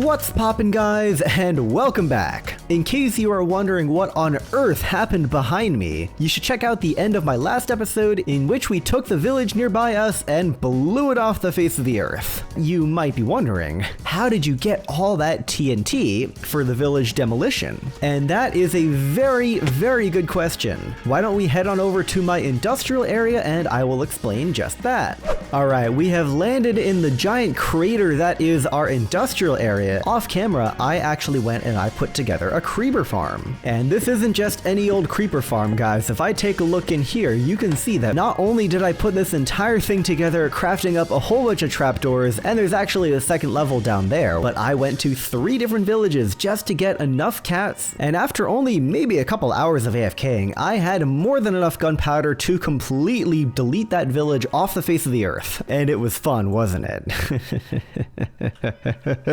What's poppin', guys, and welcome back. In case you are wondering what on earth happened behind me, you should check out the end of my last episode in which we took the village nearby us and blew it off the face of the earth. You might be wondering, how did you get all that TNT for the village demolition? And that is a very, very good question. Why don't we head on over to my industrial area and I will explain just that. Alright, we have landed in the giant crater that is our industrial area. Off camera, I actually went and I put together a creeper farm. And this isn't just any old creeper farm, guys. If I take a look in here, you can see that not only did I put this entire thing together, crafting up a whole bunch of trapdoors, and there's actually a second level down there, but I went to 3 different villages just to get enough cats, and after only maybe a couple hours of AFKing, I had more than enough gunpowder to completely delete that village off the face of the earth. And it was fun, wasn't it?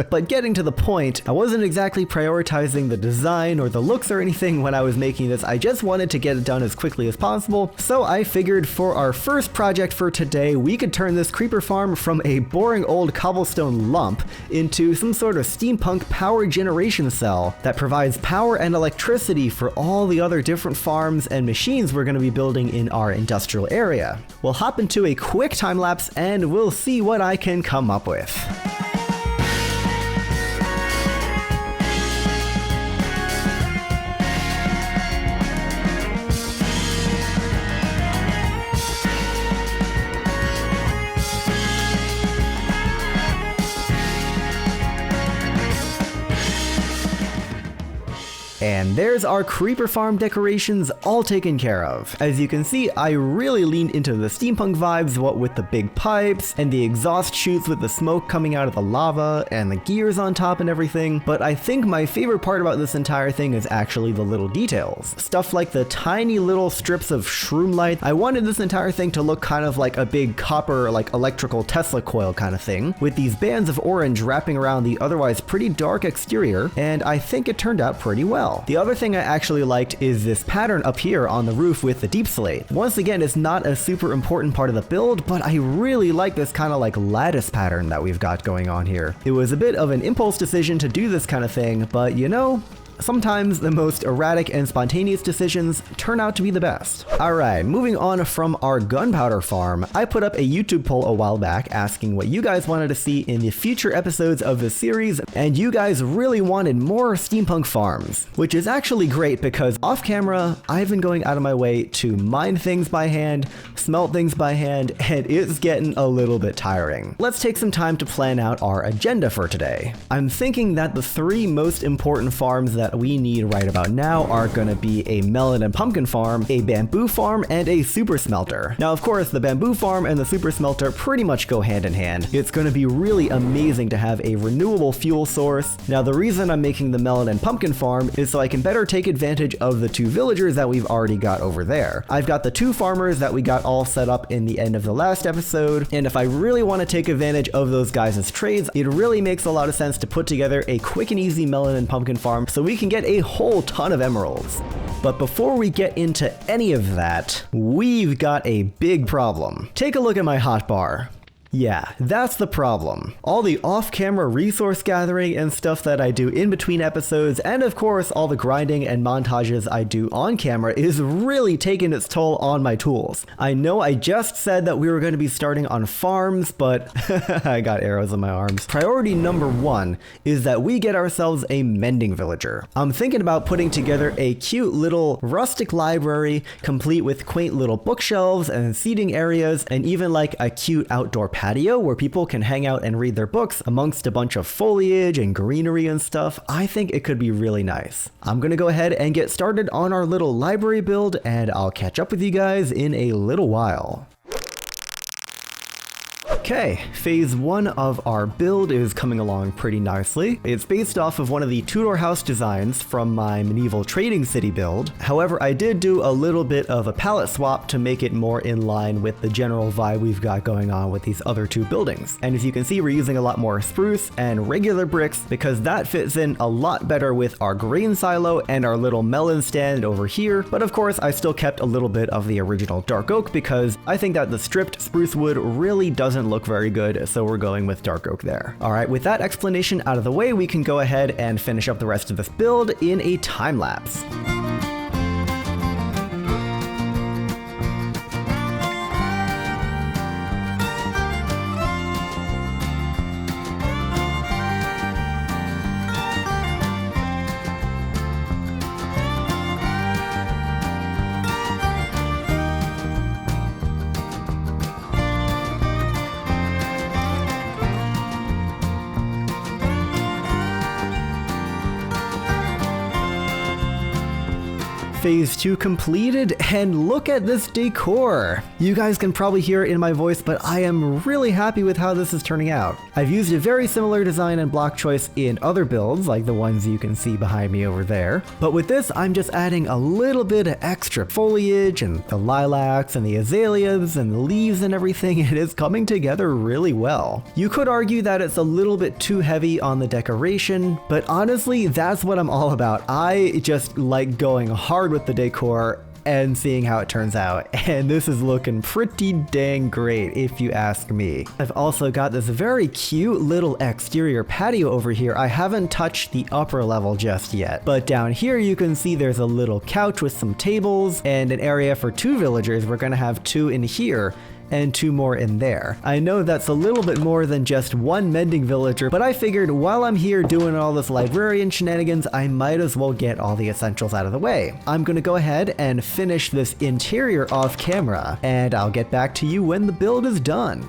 But getting to the point, I wasn't exactly prioritizing the design or the looks or anything when I was making this. I just wanted to get it done as quickly as possible, so I figured for our first project for today, we could turn this creeper farm from a boring old cobblestone lump into some sort of steampunk power generation cell that provides power and electricity for all the other different farms and machines we're going to be building in our industrial area. We'll hop into a quick time lapse and we'll see what I can come up with. And there's our creeper farm decorations all taken care of. As you can see, I really leaned into the steampunk vibes, what with the big pipes and the exhaust chutes with the smoke coming out of the lava and the gears on top and everything. But I think my favorite part about this entire thing is actually the little details. Stuff like the tiny little strips of shroom light. I wanted this entire thing to look kind of like a big copper, like electrical Tesla coil kind of thing, with these bands of orange wrapping around the otherwise pretty dark exterior, and I think it turned out pretty well. The other thing I actually liked is this pattern up here on the roof with the deep slate. Once again, it's not a super important part of the build, but I really like this kind of like lattice pattern that we've got going on here. It was a bit of an impulse decision to do this kind of thing, but you know, sometimes the most erratic and spontaneous decisions turn out to be the best. Alright, moving on from our gunpowder farm, I put up a YouTube poll a while back asking what you guys wanted to see in the future episodes of the series, and you guys really wanted more steampunk farms, which is actually great because off camera, I've been going out of my way to mine things by hand, smelt things by hand, and it's getting a little bit tiring. Let's take some time to plan out our agenda for today. I'm thinking that the 3 most important farms that we need right about now are gonna be a melon and pumpkin farm, a bamboo farm, and a super smelter. Now, of course, the bamboo farm and the super smelter pretty much go hand in hand. It's gonna be really amazing to have a renewable fuel source. Now, the reason I'm making the melon and pumpkin farm is so I can better take advantage of the 2 villagers that we've already got over there. I've got the 2 farmers that we got all set up in the end of the last episode, and if I really want to take advantage of those guys' trades, it really makes a lot of sense to put together a quick and easy melon and pumpkin farm so we can get a whole ton of emeralds. But before we get into any of that, we've got a big problem. Take a look at my hotbar. Yeah, that's the problem. All the off-camera resource gathering and stuff that I do in between episodes, and of course all the grinding and montages I do on camera is really taking its toll on my tools. I know I just said that we were going to be starting on farms, but I got arrows in my arms. Priority number 1 is that we get ourselves a mending villager. I'm thinking about putting together a cute little rustic library, complete with quaint little bookshelves and seating areas, and even like a cute outdoor patio where people can hang out and read their books amongst a bunch of foliage and greenery and stuff. I think it could be really nice. I'm gonna go ahead and get started on our little library build, and I'll catch up with you guys in a little while. Okay, phase 1 of our build is coming along pretty nicely. It's based off of one of the Tudor house designs from my medieval trading city build. However, I did do a little bit of a palette swap to make it more in line with the general vibe we've got going on with these other 2 buildings. And as you can see, we're using a lot more spruce and regular bricks because that fits in a lot better with our grain silo and our little melon stand over here. But of course, I still kept a little bit of the original dark oak because I think that the stripped spruce wood really doesn't look look very good, so we're going with dark oak there. Alright, with that explanation out of the way, we can go ahead and finish up the rest of this build in a time lapse. Phase 2 completed, and look at this decor! You guys can probably hear it in my voice, but I am really happy with how this is turning out. I've used a very similar design and block choice in other builds, like the ones you can see behind me over there. But with this, I'm just adding a little bit of extra foliage, and the lilacs, and the azaleas, and the leaves and everything. It is coming together really well. You could argue that it's a little bit too heavy on the decoration, but honestly, that's what I'm all about. I just like going hard with the decor and seeing how it turns out, and this is looking pretty dang great if you ask me. I've also got this very cute little exterior patio over here. I haven't touched the upper level just yet, but down here you can see there's a little couch with some tables and an area for 2 villagers. We're gonna have 2 in here and 2 more in there. I know that's a little bit more than just 1 mending villager, but I figured while I'm here doing all this librarian shenanigans, I might as well get all the essentials out of the way. I'm gonna go ahead and finish this interior off camera, and I'll get back to you when the build is done.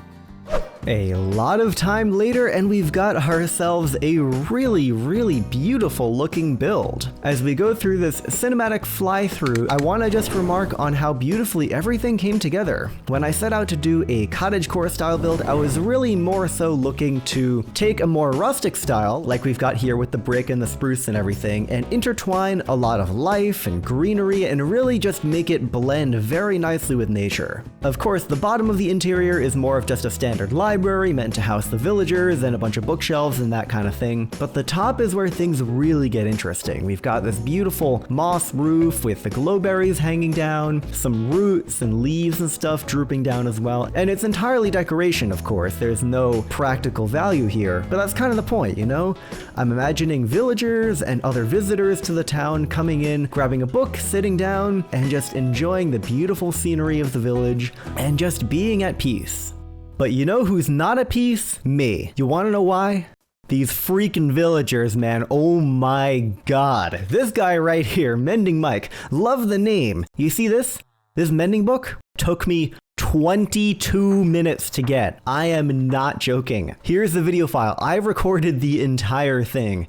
A lot of time later, and we've got ourselves a really beautiful looking build. As we go through this cinematic fly-through, I want to just remark on how beautifully everything came together. When I set out to do a cottagecore style build, I was really more so looking to take a more rustic style, like we've got here with the brick and the spruce and everything, and intertwine a lot of life and greenery and really just make it blend very nicely with nature. Of course, the bottom of the interior is more of just a standard library meant to house the villagers and a bunch of bookshelves and that kind of thing, but the top is where things really get interesting. We've got this beautiful moss roof with the glowberries hanging down, some roots and leaves and stuff drooping down as well, and it's entirely decoration, of course. There's no practical value here, but that's kind of the point, you know? I'm imagining villagers and other visitors to the town coming in, grabbing a book, sitting down, and just enjoying the beautiful scenery of the village and just being at peace. But you know who's not at peace? Me. You wanna know why? These freaking villagers, man. Oh my god. This guy right here, Mending Mike. Love the name. You see this? This mending book took me 22 minutes to get. I am not joking. Here's the video file. I recorded the entire thing.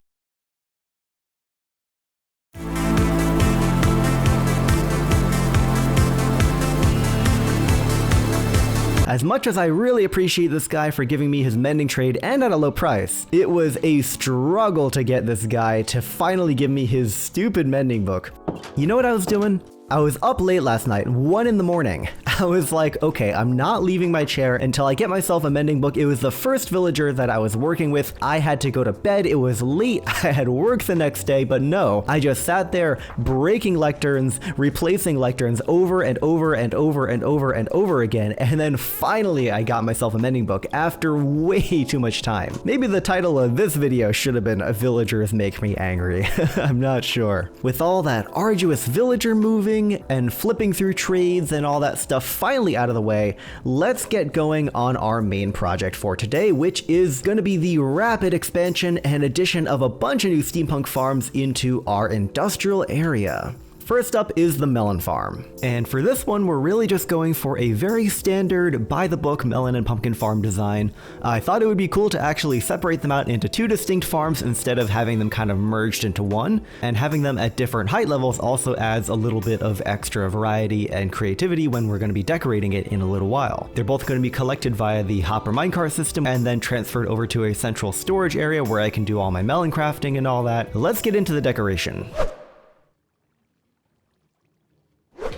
As much as I really appreciate this guy for giving me his mending trade and at a low price, it was a struggle to get this guy to finally give me his stupid mending book. You know what I was doing? I was up late last night, 1 in the morning. I was like, okay, I'm not leaving my chair until I get myself a mending book. It was the first villager that I was working with. I had to go to bed. It was late. I had work the next day, but no, I just sat there breaking lecterns, replacing lecterns over and over and over and over and over again. And then finally I got myself a mending book after way too much time. Maybe the title of this video should have been "Villagers Make Me Angry." I'm not sure. With all that arduous villager moving and flipping through trades and all that stuff finally out of the way, let's get going on our main project for today, which is going to be the rapid expansion and addition of a bunch of new steampunk farms into our industrial area. First up is the Melon farm, and for this one we're really just going for a very standard by-the-book melon and pumpkin farm design. I thought it would be cool to actually separate them out into 2 distinct farms instead of having them kind of merged into one, and having them at different height levels also adds a little bit of extra variety and creativity when we're going to be decorating it in a little while. They're both going to be collected via the hopper minecart system and then transferred over to a central storage area where I can do all my melon crafting and all that. Let's get into the decoration.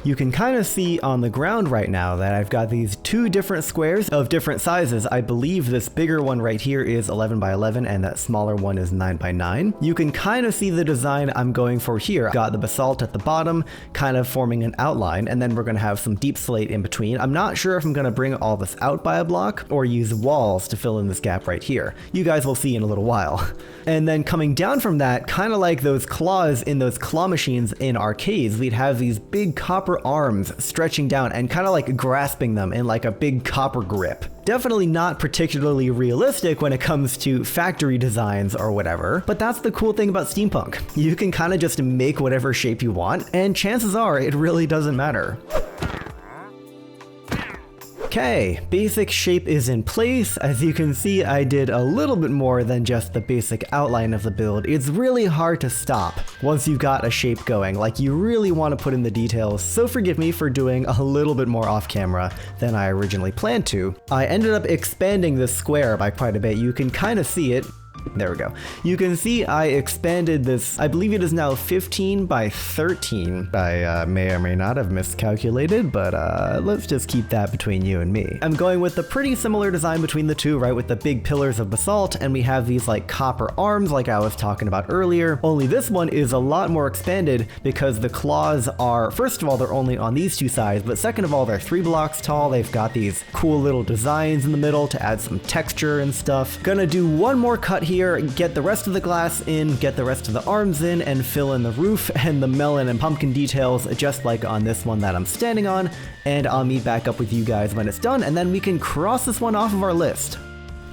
You can kind of see on the ground right now that I've got these two different squares of different sizes. I believe this bigger one right here is 11 by 11 and that smaller one is 9 by 9. You can kind of see the design I'm going for here. Got the basalt at the bottom, kind of forming an outline, and then we're going to have some deep slate in between. I'm not sure if I'm going to bring all this out by a block or use walls to fill in this gap right here. You guys will see in a little while. And then coming down from that, kind of like those claws in those claw machines in arcades, we'd have these big copper arms stretching down and kind of like grasping them in like a big copper grip. Definitely not particularly realistic when it comes to factory designs or whatever, but that's the cool thing about steampunk. You can kind of just make whatever shape you want, and chances are it really doesn't matter. Okay, basic shape is in place. As you can see, I did a little bit more than just the basic outline of the build. It's really hard to stop once you've got a shape going. Like, you really want to put in the details, so forgive me for doing a little bit more off camera than I originally planned to. I ended up expanding this square by quite a bit. You can kind of see it. There we go. You can see I expanded this. I believe it is now 15 by 13. I may or may not have miscalculated, but let's just keep that between you and me. I'm going with a pretty similar design between the two, right? With the big pillars of basalt, and we have these like copper arms like I was talking about earlier. Only this one is a lot more expanded because the claws are, first of all, they're only on these two sides, but second of all, they're 3 blocks tall. They've got these cool little designs in the middle to add some texture and stuff. Gonna do one more cut here, get the rest of the glass in, get the rest of the arms in, and fill in the roof and the melon and pumpkin details just like on this one that I'm standing on, and I'll meet back up with you guys when it's done, and then we can cross this one off of our list.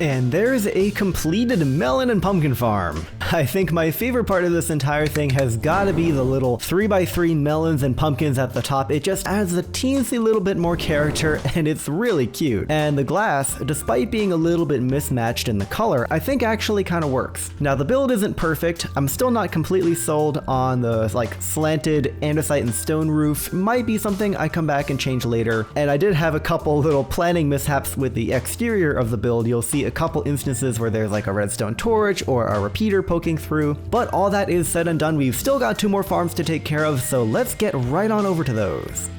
And there's a completed melon and pumpkin farm. I think my favorite part of this entire thing has got to be the little 3x3 melons and pumpkins at the top. It just adds a teensy little bit more character, and it's really cute. And the glass, despite being a little bit mismatched in the color, I think actually kind of works. Now, the build isn't perfect. I'm still not completely sold on the like slanted andesite and stone roof. Might be something I come back and change later. And I did have a couple little planning mishaps with the exterior of the build. You'll see a couple instances where there's like a redstone torch or a repeater poking through, but all that is said and done, we've still got 2 more farms to take care of, so let's get right on over to those.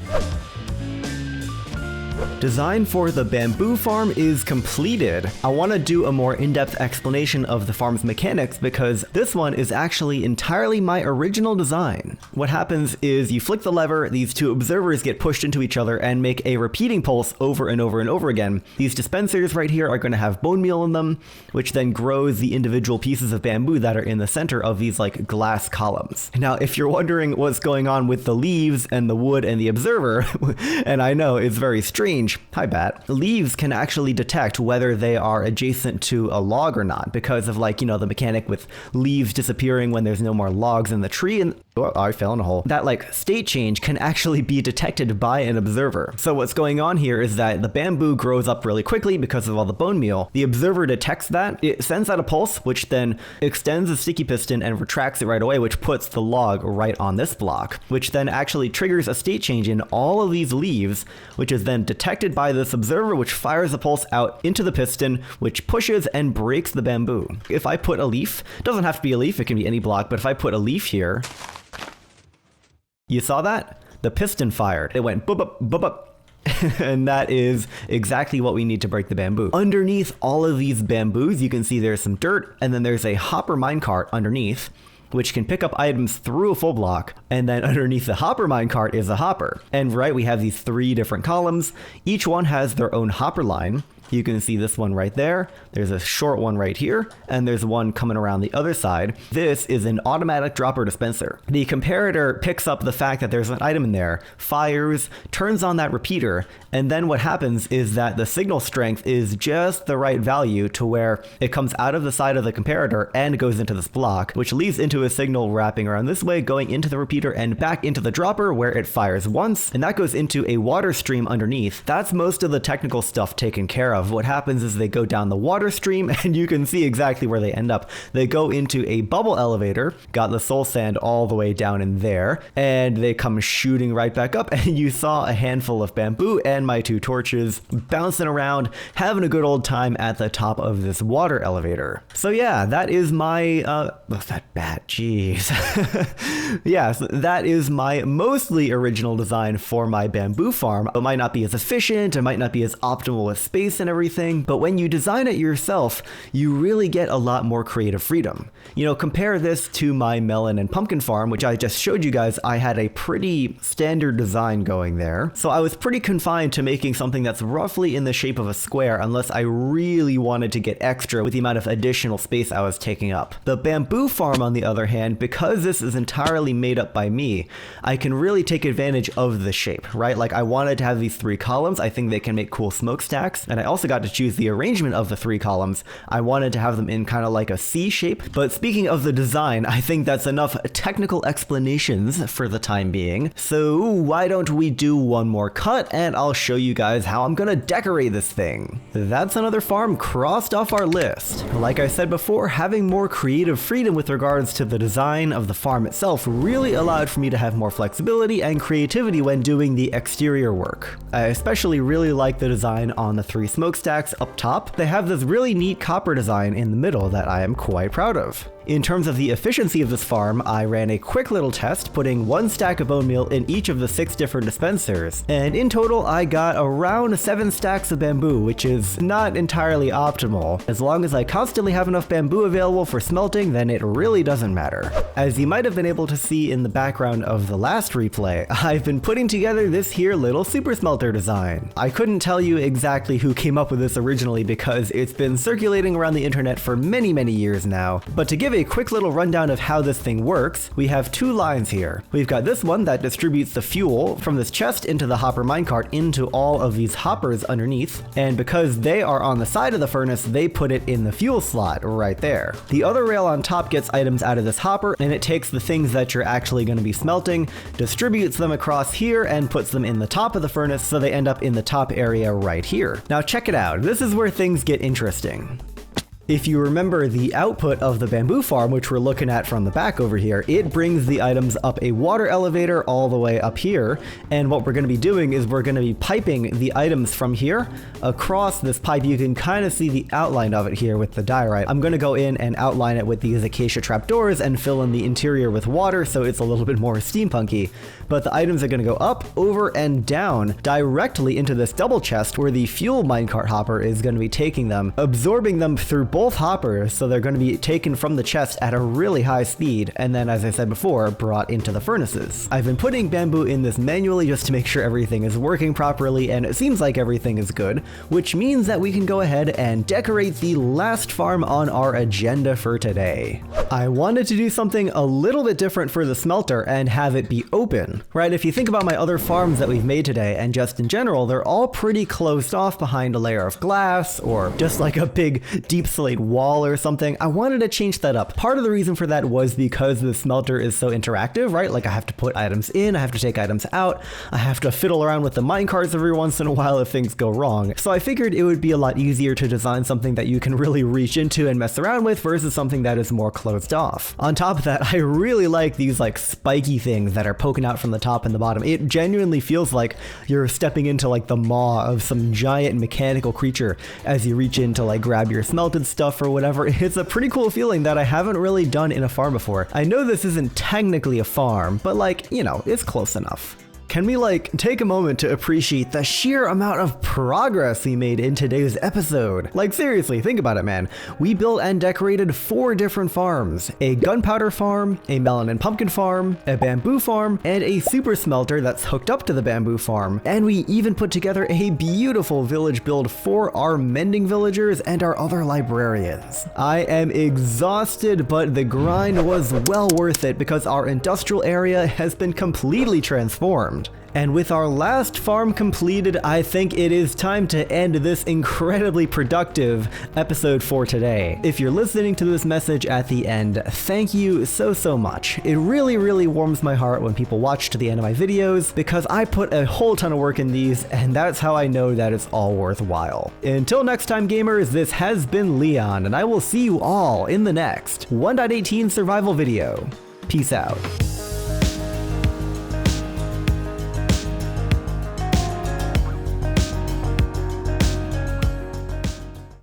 Design for the bamboo farm is completed. I want to do a more in-depth explanation of the farm's mechanics because this one is actually entirely my original design. What happens is you flick the lever, these 2 observers get pushed into each other and make a repeating pulse over and over and over again. These dispensers right here are going to have bone meal in them, which then grows the individual pieces of bamboo that are in the center of these like glass columns. Now, if you're wondering what's going on with the leaves and the wood and the observer, and I know it's very strange, hi Bat, leaves can actually detect whether they are adjacent to a log or not because of like, you know, the mechanic with leaves disappearing when there's no more logs in the tree, and oh, I fell in a hole. That like state change can actually be detected by an observer. So what's going on here is that the bamboo grows up really quickly because of all the bone meal. The observer detects that, it sends out a pulse, which then extends the sticky piston and retracts it right away, which puts the log right on this block, which then actually triggers a state change in all of these leaves, which is then detected by this observer, which fires a pulse out into the piston, which pushes and breaks the bamboo. If I put a leaf, it doesn't have to be a leaf, it can be any block, but if I put a leaf here, you saw that? The piston fired. It went boop, boop, boop, boop. And that is exactly what we need to break the bamboo. Underneath all of these bamboos, you can see there's some dirt, and then there's a hopper minecart underneath, which can pick up items through a full block, and then underneath the hopper minecart is a hopper. And right, we have these 3 different columns. Each one has their own hopper line. You can see this one right there. There's a short one right here, and there's one coming around the other side. This is an automatic dropper dispenser. The comparator picks up the fact that there's an item in there, fires, turns on that repeater, and then what happens is that the signal strength is just the right value to where it comes out of the side of the comparator and goes into this block, which leads into a signal wrapping around this way, going into the repeater and back into the dropper where it fires once, and that goes into a water stream underneath. That's most of the technical stuff taken care of. What happens is they go down the water stream, and you can see exactly where they end up. They go into a bubble elevator, got the soul sand all the way down in there, and they come shooting right back up, and you saw a handful of bamboo and my 2 torches bouncing around, having a good old time at the top of this water elevator. So yeah, that is my, that bat, jeez. Yes, that is my mostly original design for my bamboo farm. It might not be as efficient, it might not be as optimal with space and everything, but when you design it yourself, you really get a lot more creative freedom. You know, compare this to my melon and pumpkin farm, which I just showed you guys. I had a pretty standard design going there, so I was pretty confined to making something that's roughly in the shape of a square unless I really wanted to get extra with the amount of additional space I was taking up. The bamboo farm, on the other hand, because this is entirely made up by me, I can really take advantage of the shape, right? Like, I wanted to have these 3 columns. I think they can make cool smokestacks, and I also got to choose the arrangement of the 3 columns. I wanted to have them in kind of like a C shape, but speaking of the design, I think that's enough technical explanations for the time being. So why don't we do one more cut and I'll show you guys how I'm gonna decorate this thing. That's another farm crossed off our list. Like I said before, having more creative freedom with regards to the design of the farm itself really allowed for me to have more flexibility and creativity when doing the exterior work. I especially really like the design on the 3 smokestacks up top. They have this really neat copper design in the middle that I am quite proud of. In terms of the efficiency of this farm, I ran a quick little test, putting 1 stack of bone meal in each of the 6 different dispensers, and in total I got around 7 stacks of bamboo, which is not entirely optimal. As long as I constantly have enough bamboo available for smelting, then it really doesn't matter. As you might have been able to see in the background of the last replay, I've been putting together this here little super smelter design. I couldn't tell you exactly who came up with this originally because it's been circulating around the internet for many years now, but to give a quick little rundown of how this thing works, we have 2 lines here. We've got this one that distributes the fuel from this chest into the hopper minecart into all of these hoppers underneath, and because they are on the side of the furnace, they put it in the fuel slot right there. The other rail on top gets items out of this hopper, and it takes the things that you're actually going to be smelting, distributes them across here, and puts them in the top of the furnace so they end up in the top area right here. Now check it out, this is where things get interesting. If you remember the output of the bamboo farm, which we're looking at from the back over here, it brings the items up a water elevator all the way up here, and what we're going to be doing is we're going to be piping the items from here across this pipe. You can kind of see the outline of it here with the diorite. I'm going to go in and outline it with these acacia trapdoors and fill in the interior with water so it's a little bit more steampunky, but the items are going to go up, over, and down directly into this double chest where the fuel minecart hopper is going to be taking them, absorbing them through both hoppers, so they're going to be taken from the chest at a really high speed, and then, as I said before, brought into the furnaces. I've been putting bamboo in this manually just to make sure everything is working properly, and it seems like everything is good, which means that we can go ahead and decorate the last farm on our agenda for today. I wanted to do something a little bit different for the smelter and have it be open, right? If you think about my other farms that we've made today, and just in general, they're all pretty closed off behind a layer of glass, or just like a big deep slate wall or something. I wanted to change that up. Part of the reason for that was because the smelter is so interactive, right? Like, I have to put items in, I have to take items out, I have to fiddle around with the minecarts every once in a while if things go wrong. So I figured it would be a lot easier to design something that you can really reach into and mess around with versus something that is more closed off. On top of that, I really like these like spiky things that are poking out from the top and the bottom. It genuinely feels like you're stepping into like the maw of some giant mechanical creature as you reach in to like grab your smelted stuff or whatever. It's a pretty cool feeling that I haven't really done in a farm before. I know this isn't technically a farm, but like, you know, it's close enough. Can we like take a moment to appreciate the sheer amount of progress we made in today's episode? Like, seriously, think about it, man. We built and decorated 4 different farms: a gunpowder farm, a melon and pumpkin farm, a bamboo farm, and a super smelter that's hooked up to the bamboo farm. And we even put together a beautiful village build for our mending villagers and our other librarians. I am exhausted, but the grind was well worth it because our industrial area has been completely transformed. And with our last farm completed, I think it is time to end this incredibly productive episode for today. If you're listening to this message at the end, thank you so much. It really warms my heart when people watch to the end of my videos because I put a whole ton of work in these, and that's how I know that it's all worthwhile. Until next time, gamers, this has been Leon, and I will see you all in the next 1.18 survival video. Peace out.